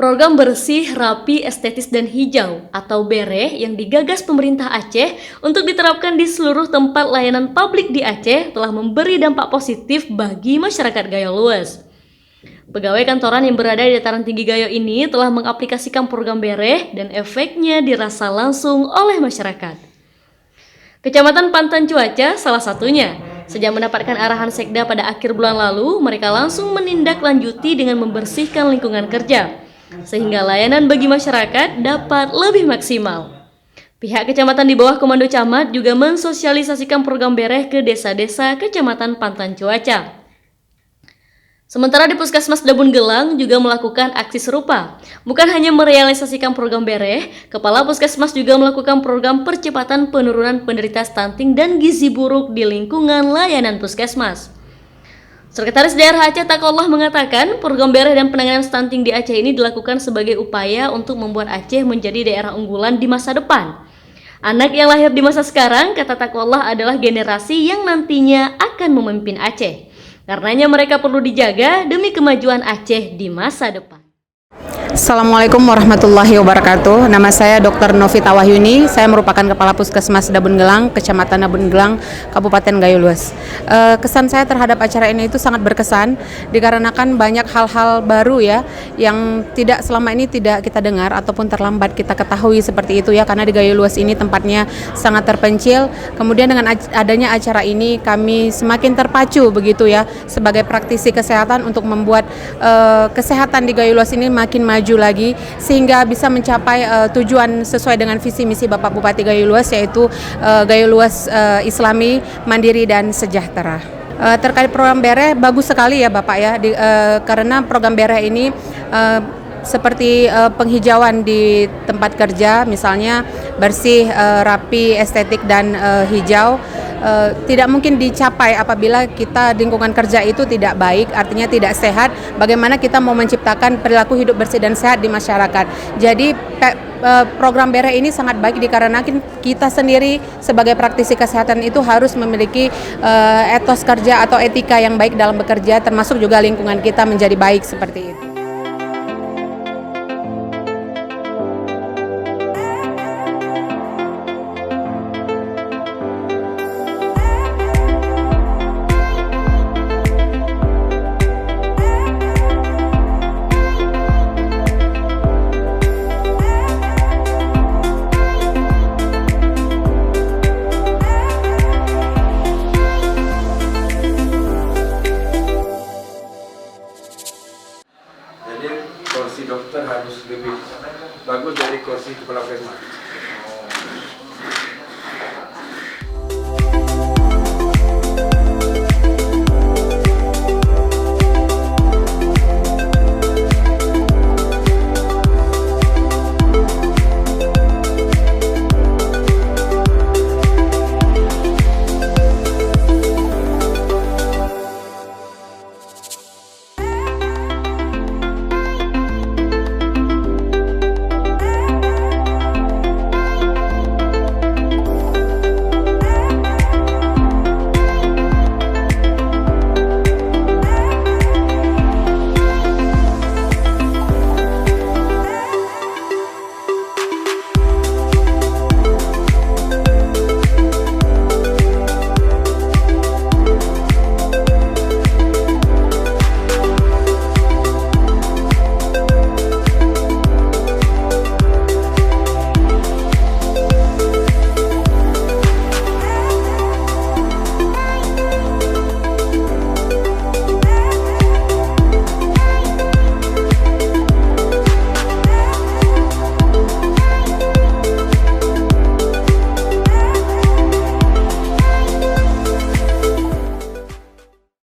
Program bersih, rapi, estetis, dan hijau atau BERE yang digagas pemerintah Aceh untuk diterapkan di seluruh tempat layanan publik di Aceh telah memberi dampak positif bagi masyarakat Gayo Luas. Pegawai kantoran yang berada di dataran tinggi Gayo ini telah mengaplikasikan program BERE dan efeknya dirasa langsung oleh masyarakat. Kecamatan Pantan Cuaca salah satunya. Sejak mendapatkan arahan Sekda pada akhir bulan lalu, mereka langsung menindaklanjuti dengan membersihkan lingkungan kerja, sehingga layanan bagi masyarakat dapat lebih maksimal. Pihak kecamatan di bawah komando camat juga mensosialisasikan program BERE ke desa-desa Kecamatan Pantan Cuaca. Sementara di Puskesmas Dabun Gelang juga melakukan aksi serupa. Bukan hanya merealisasikan program BERE, Kepala Puskesmas juga melakukan program percepatan penurunan penderita stunting dan gizi buruk di lingkungan layanan Puskesmas. Sekretaris Daerah Aceh Takollah mengatakan program BERE dan penanganan stunting di Aceh ini dilakukan sebagai upaya untuk membuat Aceh menjadi daerah unggulan di masa depan. Anak yang lahir di masa sekarang, kata Takollah, adalah generasi yang nantinya akan memimpin Aceh. Karenanya mereka perlu dijaga demi kemajuan Aceh di masa depan. Assalamualaikum warahmatullahi wabarakatuh. Nama saya Dr. Novita Wahyuni. Saya merupakan Kepala Puskesmas Dabun Gelang, Kecamatan Dabun Gelang, Kabupaten Gayo Luas. Kesan saya terhadap acara ini itu sangat berkesan, dikarenakan banyak hal-hal baru ya, yang tidak selama ini tidak kita dengar ataupun terlambat kita ketahui seperti itu ya, karena di Gayo Luas ini tempatnya sangat terpencil. Kemudian dengan adanya acara ini kami semakin terpacu begitu ya, sebagai praktisi kesehatan untuk membuat kesehatan di Gayo Luas ini makin maju lagi sehingga bisa mencapai tujuan sesuai dengan visi misi Bapak Bupati Gayo Luas, yaitu Gayo Luas Islami, Mandiri dan Sejahtera. Terkait program BERE bagus sekali ya Bapak ya, karena program BERE ini seperti penghijauan di tempat kerja, misalnya bersih, rapi, estetik dan hijau. Tidak mungkin dicapai apabila kita lingkungan kerja itu tidak baik, artinya tidak sehat. Bagaimana kita mau menciptakan perilaku hidup bersih dan sehat di masyarakat. Jadi program BERE ini sangat baik dikarenakan kita sendiri sebagai praktisi kesehatan itu harus memiliki etos kerja atau etika yang baik dalam bekerja, termasuk juga lingkungan kita menjadi baik seperti itu.